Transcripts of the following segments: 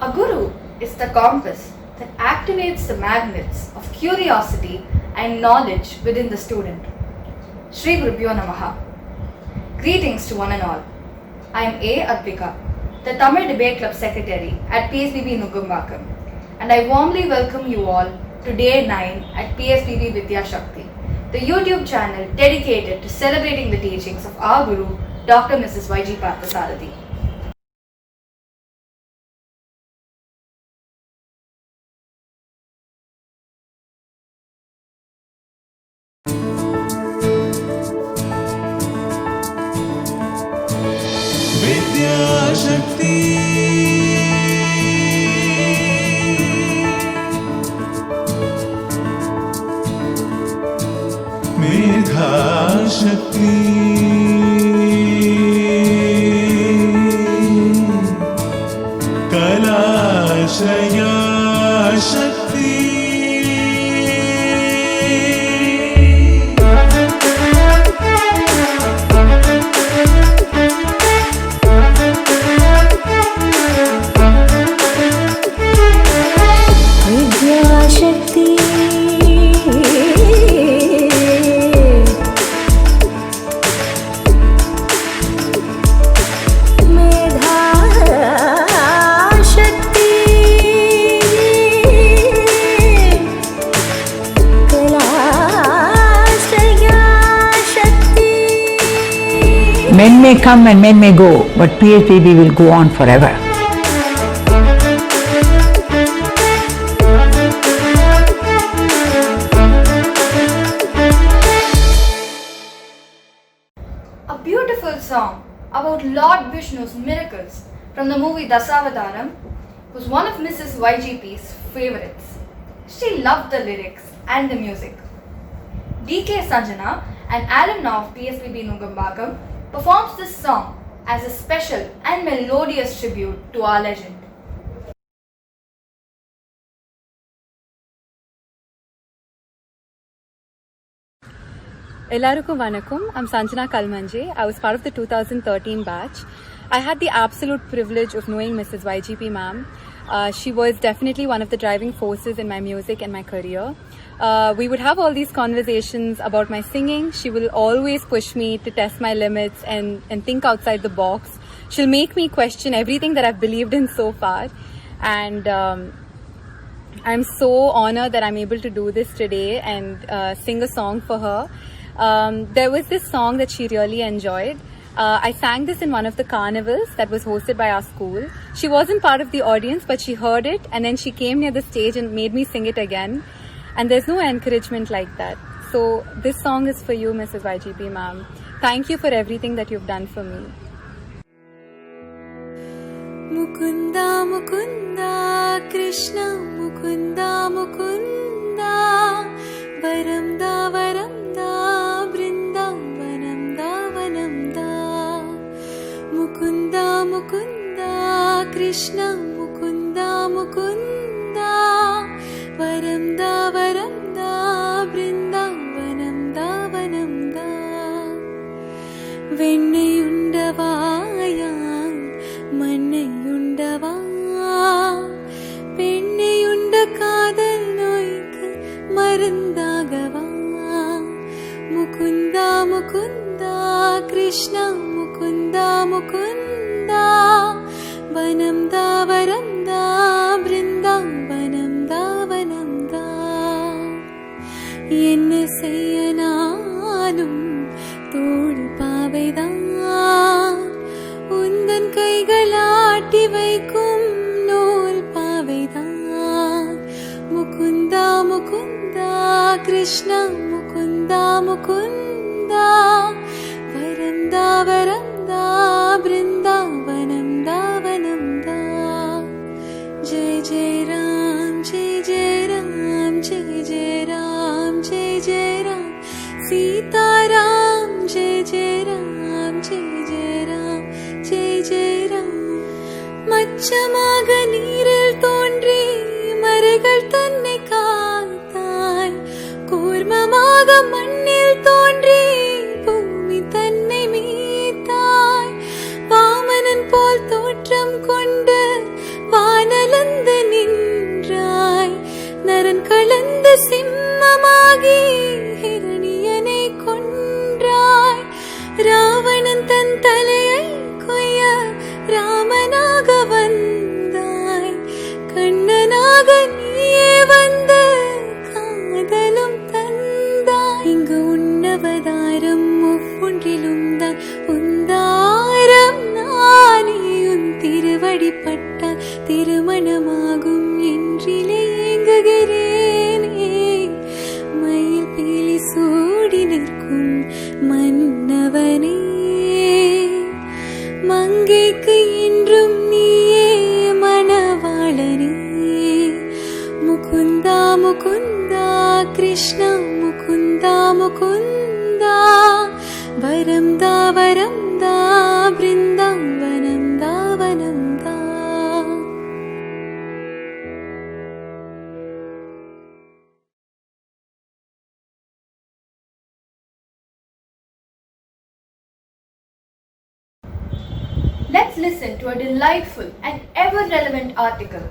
A guru is the compass that activates the magnets of curiosity and knowledge within the student. Shri Gurubhyo Namaha. Greetings to one and all. I am A. Advika, the Tamil Debate Club Secretary at PSBB Nugambakkam, and I warmly welcome you all to Day 9 at PSBB Vidya Shakti, the YouTube channel dedicated to celebrating the teachings of our Guru, Dr. Mrs. Y.G. Parthasarathy. Vidya Shakti, Medha Shakti, Kalashraya Shakti. Men may come and men may go, but PSBB will go on forever. A beautiful song about Lord Vishnu's miracles from the movie Dasavataram was one of Mrs. YGP's favorites. She loved the lyrics and the music. DK Sanjana, an alumna of PSBB Nugambakkam, performs this song as a special and melodious tribute to our legend. Ellarukkum Vanakkam. I'm Sanjana Kalmanje. I was part of the 2013 batch. I had the absolute privilege of knowing Mrs. YGP ma'am. She was definitely one of the driving forces in my music and my career. We would have all these conversations about my singing. She will always push me to test my limits and think outside the box. She'll make me question everything that I've believed in so far. And I'm so honored that I'm able to do this today and sing a song for her. There was this song that she really enjoyed. I sang this in one of the carnivals that was hosted by our school. She wasn't part of the audience, but she heard it and then she came near the stage and made me sing it again. And there's no encouragement like that. So this song is for you, Mrs. YGP ma'am. Thank you for everything that you've done for me. Mukunda Mukunda Krishna Mukunda Mukunda Varamda Varamda Vrindavanamda Vanamda Mukunda Mukunda Krishna Mukunda Mukunda Varamda Varamda Vrindavanamda Vanamda Vennayundavaya மண்ணையுண்டவா பெண்ணையுண்ட காதல் நோய்க்கு மருந்தாகவா முகுந்தா முகுந்தா கிருஷ்ணா முகுந்தா முகுந்தா வனம்தா வரம்தா பிருந்தாவனம்தா வனம்தா என்ன செய்ய நானும் தோடு பாவைதான் உந்தன் கைகளாட்டி வைக்கும் நூல் பாவைதான் முகுந்தா முகுந்தா கிருஷ்ணா முகுந்தா முகுந்தா வரம்தா வரம்தா பிருந்தாவனம்தா வனம்தா ஜெய ஜெய ராம் ஜெய ஜெய ராம் ஜெய ஜெய ராம் ஜெய ஜெய ராம் சீதாராம் ஜெய ஜெய ராம் ஜெய ஜெய ராம் ஜெய ஜெய ராம் மச்சமாக நீரில் தோன்றி மறைகள் தன்னை காத்தாய் கூர்மமாக மண்ணில் தோன்றி பூமி தன்னை மீத்தாய் வாமனன் போல் தோற்றம் கொண்டு வானல வந்து சிம்மமாகி ஹிரணியனை கொன்றாய். ராவணன் தன் தலையை கொய்ய ராமனாக வந்தாய். கண்ணனாக நீயே வந்து காதலும் தந்தாய். இங்கு உன்னவதாரம் ஒவ்வொன்றிலும் தான் உந்தாரம். நானே உன் திருவடிப்பட்டால் திருமணமாகும் என்றிலே ஏங்குகிறேனே. மயில் பீலி சூடி நிற்கும் மன்னவனே, மங்கைக்கு என்றும் நீயே மணவாளனே. முகுந்தா முகுந்தா கிருஷ்ணா முகுந்தா முகுந்தா, வரம் தா பிருந்தாவனம் வனம் தா. Let's listen to a delightful and ever-relevant article,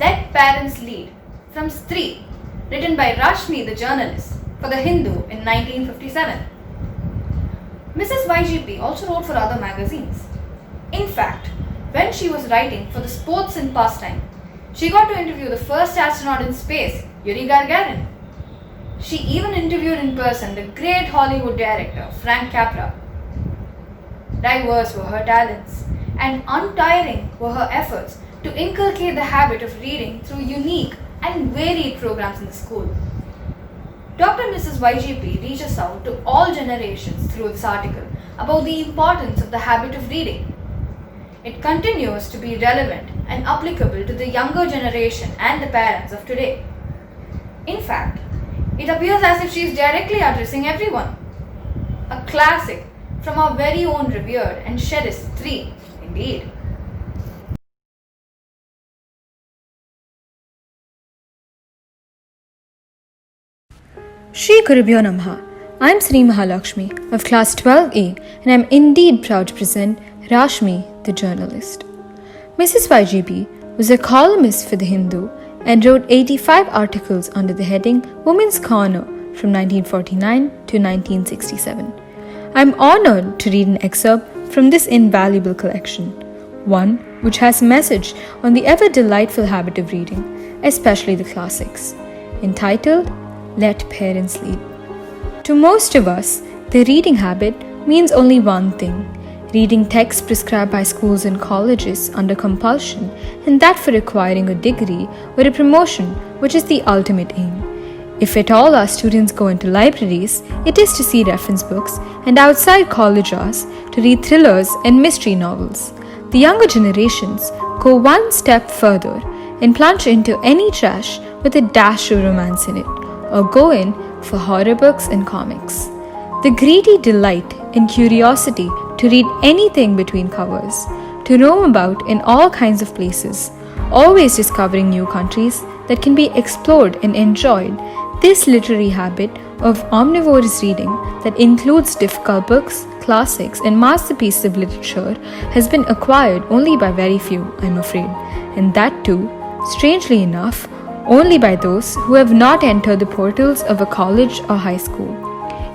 Let Parents Lead, from Stree, written by Rashmi the journalist for The Hindu in 1957. Mrs. YGP also wrote for other magazines. In fact, when she was writing for the Sports and Pastime, she got to interview the first astronaut in space, Yuri Gagarin. She even interviewed in person the great Hollywood director Frank Capra. Diverse were her talents, and untiring were her efforts to inculcate the habit of reading through unique and varied programs in the school. Dr. Mrs. YGP reaches out to all generations through this article about the importance of the habit of reading. It continues to be relevant and applicable to the younger generation and the parents of today. In fact, it appears as if she is directly addressing everyone. A classic from our very own revered and cherished Stree, indeed. Shri Gurubhyo Namaha. I am Sri Mahalakshmi of class 12A and I am indeed proud to present Rashmi the journalist. Mrs. YGP was a columnist for The Hindu and wrote 85 articles under the heading Women's Corner from 1949 to 1967. I am honored to read an excerpt from this invaluable collection, one which has a message on the ever delightful habit of reading, especially the classics, entitled Let Parents Lead. To most of us, the reading habit means only one thing: reading texts prescribed by schools and colleges under compulsion, and that for acquiring a degree or a promotion, which is the ultimate aim. If at all our students go into libraries, it is to see reference books, and outside college hours to read thrillers and mystery novels. The younger generations go one step further and plunge into any trash with a dash of romance in it, or go in for horror books and comics. The greedy delight and curiosity to read anything between covers, to roam about in all kinds of places, always discovering new countries that can be explored and enjoyed. This literary habit of omnivorous reading that includes difficult books, classics, and masterpieces of literature has been acquired only by very few, I'm afraid, and that too, strangely enough, only by those who have not entered the portals of a college or high school.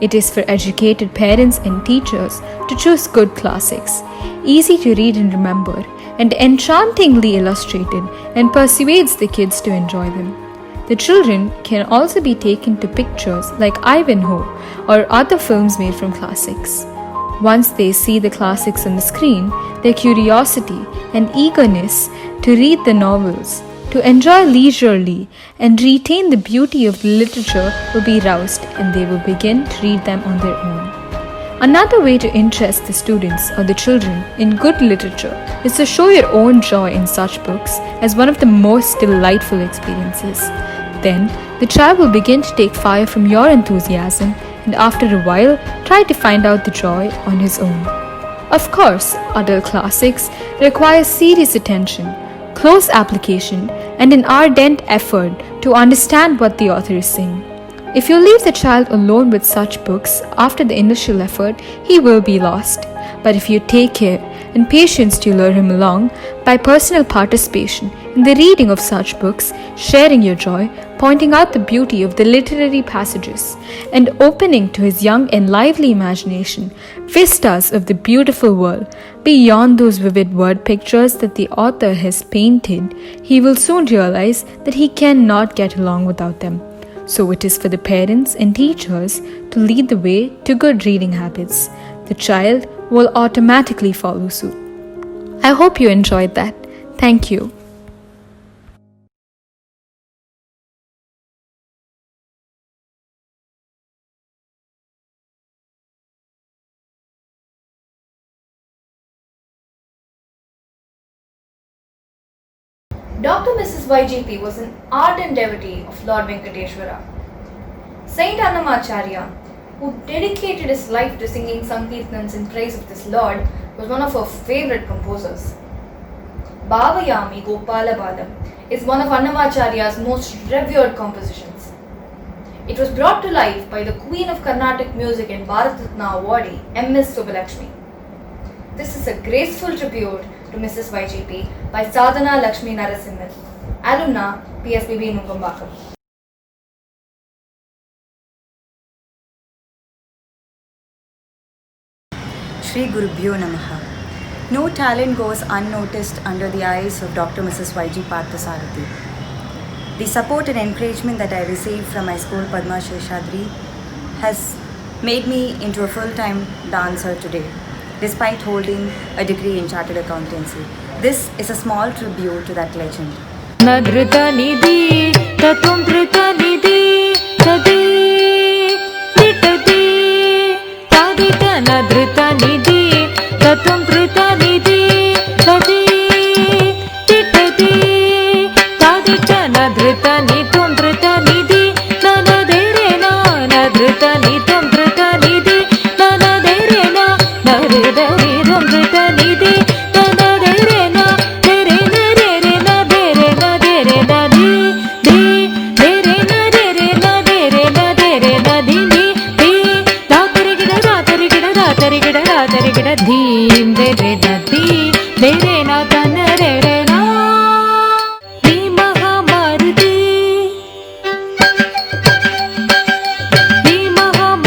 It is for educated parents and teachers to choose good classics, easy to read and remember, and enchantingly illustrated, and persuades the kids to enjoy them. The children can also be taken to pictures like Ivanhoe or other films made from classics. Once they see the classics on the screen, their curiosity and eagerness to read the novels, to enjoy leisurely and retain the beauty of the literature will be roused, and they will begin to read them on their own. Another way to interest the students or the children in good literature is to show your own joy in such books as one of the most delightful experiences. Then, the child will begin to take fire from your enthusiasm, and after a while, try to find out the joy on his own. Of course, adult classics require serious attention, close application, and an ardent effort to understand what the author is saying. If you leave the child alone with such books after the initial effort, he will be lost. But if you take care and patience to lure him along by personal participation in the reading of such books, sharing your joy, pointing out the beauty of the literary passages, and opening to his young and lively imagination vistas of the beautiful world beyond those vivid word pictures that the author has painted, he will soon realize that he cannot get along without them. So it is for the parents and teachers to lead the way to good reading habits. The child will automatically follow suit. I hope you enjoyed that. Thank you. Dr. Mrs. YGP was an ardent devotee of Lord Venkateshwara. Saint Annamacharya, who dedicated his life to singing Sankirtans in praise of this Lord, was one of her favorite composers. Bhavayami Gopala Balam is one of Annamacharya's most revered compositions. It was brought to life by the Queen of Carnatic Music and Bharat Ratna awardee, M.S. Subbulakshmi. This is a graceful tribute to Mrs. YGP by Sadhana Lakshmi Narasimhan, alumna PSBB Nungambakam. Shri Gurubhyo Namaha. No talent goes unnoticed under the eyes of Dr. Mrs. YG Parthasarathi. The support and encouragement that I received from my school Padma Sheshadri has made me into a full-time dancer today, despite holding a degree in chartered accountancy. This is a small tribute to that legend. Nadrita nidhi, tatumtrita nidhi, tadi, tadi, tadita nadrita nidhi, tatumtrita nidhi, tadi, tadi, tadita nadrita nitumtrita nidhi, nanadere na, nadrita nitumtrita nidhi, nanadere na, nadrita nitumtrita nidhi. Dheem de re na dee de re na tan re re na Dee Mahamarti Dee Mahamarti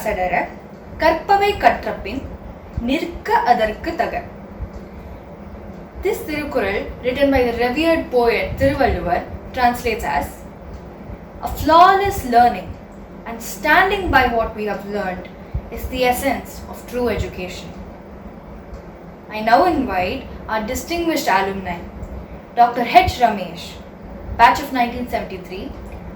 அசடர கற்பவை கற்றபின் நிற்க அதற்கு தக. This Tirukkural, written by the revered poet Thiruvalluvar, translates as a flawless learning and standing by what we have learned is the essence of true education. I now invite our distinguished alumni, Dr. H. Ramesh, batch of 1973,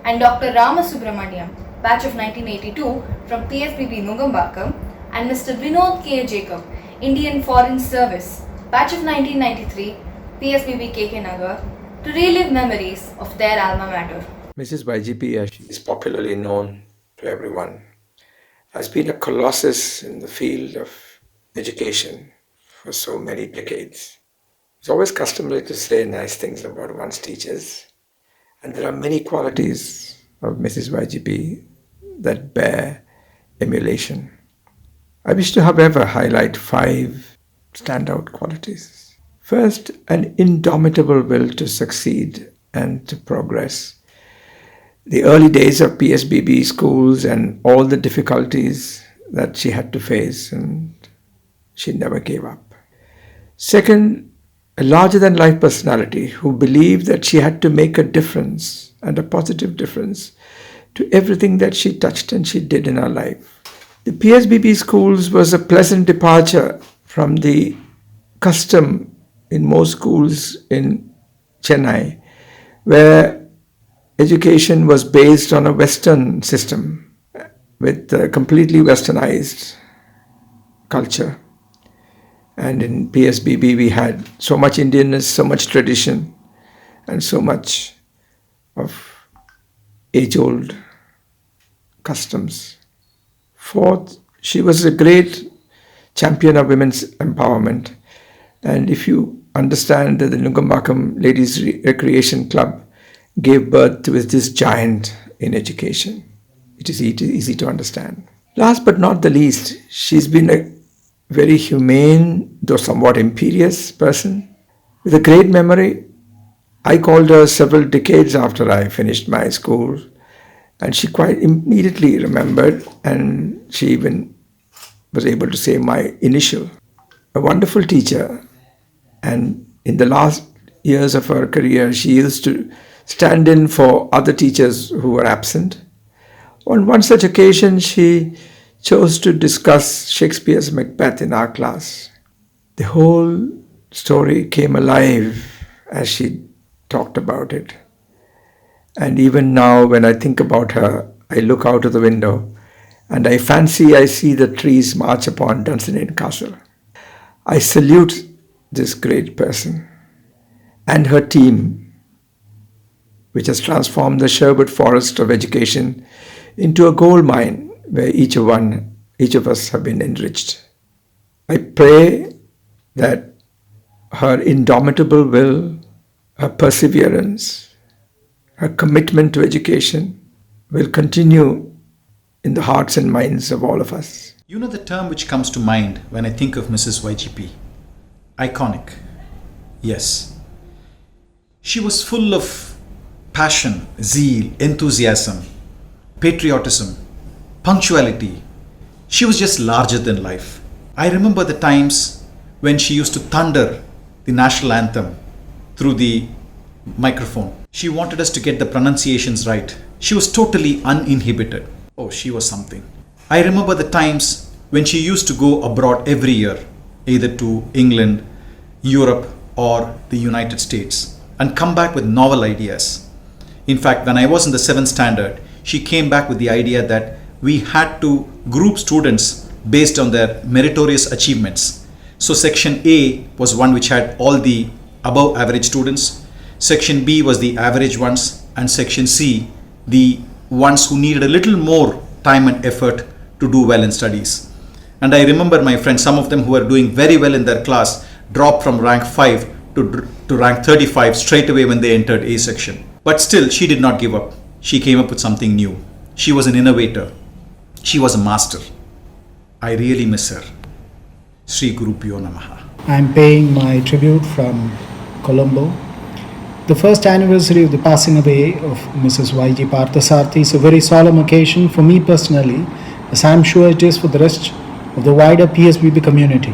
and Dr. Ramasubramaniam, batch of 1982 from PSBB Nugambakam, and Mr. Vinod K. Jacob, Indian Foreign Service, batch of 1993, PSBB KK Nagar, to relive memories of their alma mater. Mrs. YGP, as she is popularly known to everyone, has been a colossus in the field of education for so many decades. It's always customary to say nice things about one's teachers, and there are many qualities of Mrs. YGP that bear emulation. I wish to, however, highlight 5 standout qualities. First, an indomitable will to succeed and to progress. The early days of PSBB schools and all the difficulties that she had to face, and she never gave up. Second, a larger-than-life personality who believed that she had to make a difference, and a positive difference, to everything that she touched and she did in her life. The PSBB schools was a pleasant departure from the custom in most schools in Chennai, where education was based on a Western system with a completely westernized culture. And in PSBB we had so much Indianness, so much tradition, and so much of age-old customs. Fourth, she was a great champion of women's empowerment. And if you understand that the Nugambakam Ladies Recreation Club gave birth to this giant in education, it is easy to understand. Last but not the least, she's been a very humane, though somewhat imperious person with a great memory. I called her several decades after I finished my school, and she quite immediately remembered, and she even was able to say my initial. A wonderful teacher, and in the last years of her career, she used to stand in for other teachers who were absent. On one such occasion, she chose to discuss Shakespeare's Macbeth in our class. The whole story came alive as she talked about it. And even now, when I think about her, I look out of the window and I fancy I see the trees march upon Dunsinane Castle. I salute this great person and her team, which has transformed the Sherwood Forest of education into a gold mine where each of us have been enriched. I pray that her indomitable will, her perseverance, her commitment to education will continue in the hearts and minds of all of us. You know the term which comes to mind when I think of Mrs. YGP? Iconic. Yes. She was full of passion, zeal, enthusiasm, patriotism, punctuality. She was just larger than life. I remember the times when she used to thunder the national anthem through the microphone. She wanted us to get the pronunciations right. She was totally uninhibited. Oh, she was something. I remember the times when she used to go abroad every year, either to England, Europe, or the United States, and come back with novel ideas. In fact, when I was in the 7th standard, she came back with the idea that we had to group students based on their meritorious achievements. So section A was one which had all the above average students, section B was the average ones, and section C the ones who needed a little more time and effort to do well in studies. And I remember my friends, some of them who were doing very well in their class, dropped from rank 5 to rank 35 straight away when they entered A section. But still, she did not give up. She came up with something new. She was an innovator. She was a master. I really miss her. Sri Gurubhyo Namaha. I'm paying my tribute from Colombo. The first anniversary of the passing away of Mrs. Y.G. Parthasarathy is a very solemn occasion for me personally, as I am sure it is for the rest of the wider PSBB community.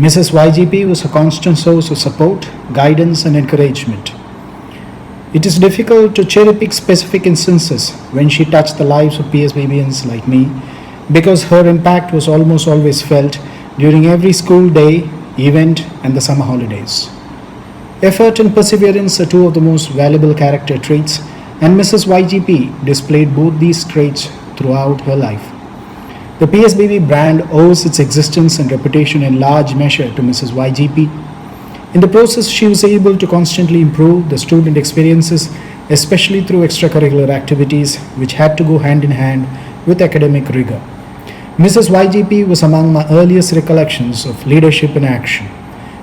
Mrs. YGP was a constant source of support, guidance, and encouragement. It is difficult to cherry pick specific instances when she touched the lives of PSBBians like me, because her impact was almost always felt during every school day, event, and the summer holidays. Effort and perseverance are two of the most valuable character traits, and Mrs. YGP displayed both these traits throughout her life. The PSBB brand owes its existence and reputation in large measure to Mrs. YGP. In the process, she was able to constantly improve the student experiences, especially through extracurricular activities which had to go hand in hand with academic rigor. Mrs. YGP was among my earliest recollections of leadership in action.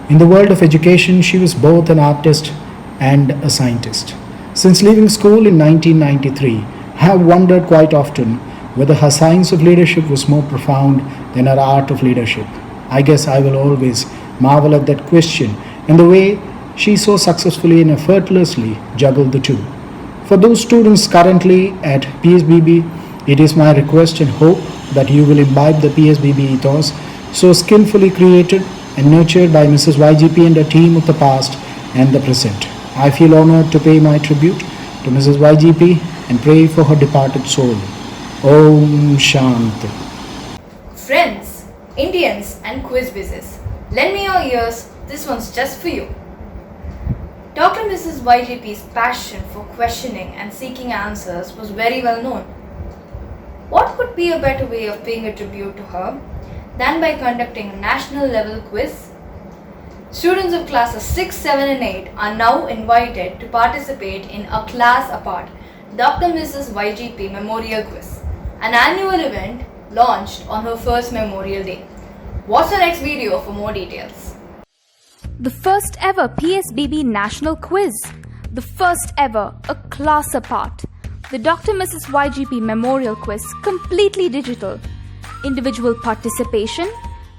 In the world of education, she was both an artist and a scientist. Since leaving school in 1993, I have wondered quite often whether her science of leadership was more profound than her art of leadership. I guess I will always marvel at that question and the way she so successfully and effortlessly juggled the two. For those students currently at PSBB, it is my request and hope that you will imbibe the PSBB ethos so skillfully created and nurtured by Mrs. YGP and her team of the past and the present. I feel honored to pay my tribute to Mrs. YGP and pray for her departed soul. Om Shanti. Friends, Indians, and quiz whizzes, lend me your ears, this one's just for you. Dr. Mrs. YGP's passion for questioning and seeking answers was very well known. What could be a better way of paying a tribute to her than by conducting a national level quiz? Students of classes 6, 7 and 8 are now invited to participate in a class apart Dr. Mrs. YGP Memorial Quiz, an annual event launched on her first Memorial Day. Watch the next video for more details. The first ever PSBB National Quiz. The first ever a class apart. The Dr. Mrs. YGP Memorial Quiz, completely digital. Individual participation,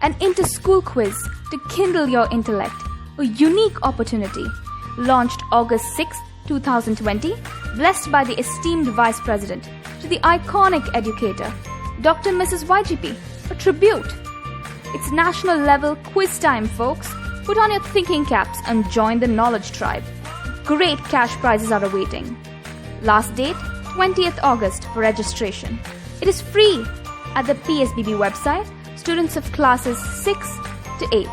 an inter-school quiz to kindle your intellect. A unique opportunity. Launched August 6, 2020, blessed by the esteemed Vice President, to the iconic educator, Dr. Mrs. YGP, a tribute. It's national level quiz time, folks. Put on your thinking caps and join the knowledge tribe. Great cash prizes are awaiting. Last date, 20th August for registration. It is free at the PSBB website, students of classes 6 to 8.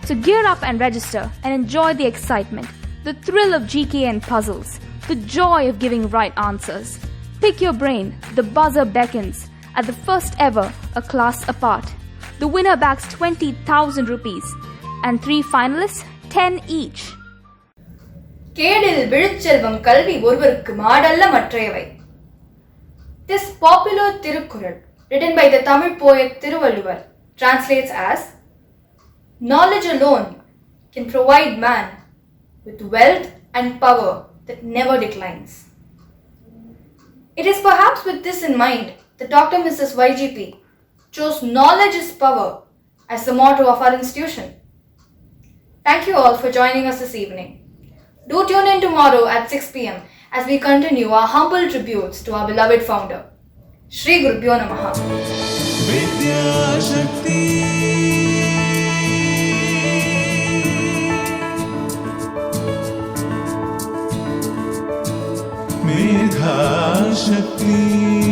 So gear up and register and enjoy the excitement, the thrill of GK and puzzles, the joy of giving right answers. Pick your brain, the buzzer beckons at the first ever a class apart. The winner bags 20,000 rupees and 3 finalists 10 each. கேடில் விழுச்செல்வம் கல்வி ஒருவருக்கு மாடல்ல மற்றையவை. This popular Tirukkural, written by the Tamil poet Thiruvalluvar, translates as, knowledge alone can provide man with wealth and power that never declines. It is perhaps with this in mind that Dr. Mrs. YGP chose knowledge is power as the motto of our institution. Thank you all for joining us this evening. Do tune in tomorrow at 6 p.m. as we continue our humble tributes to our beloved founder. Shri Gurubhyo Namaha. Vidya Shakti. Medha Shakti.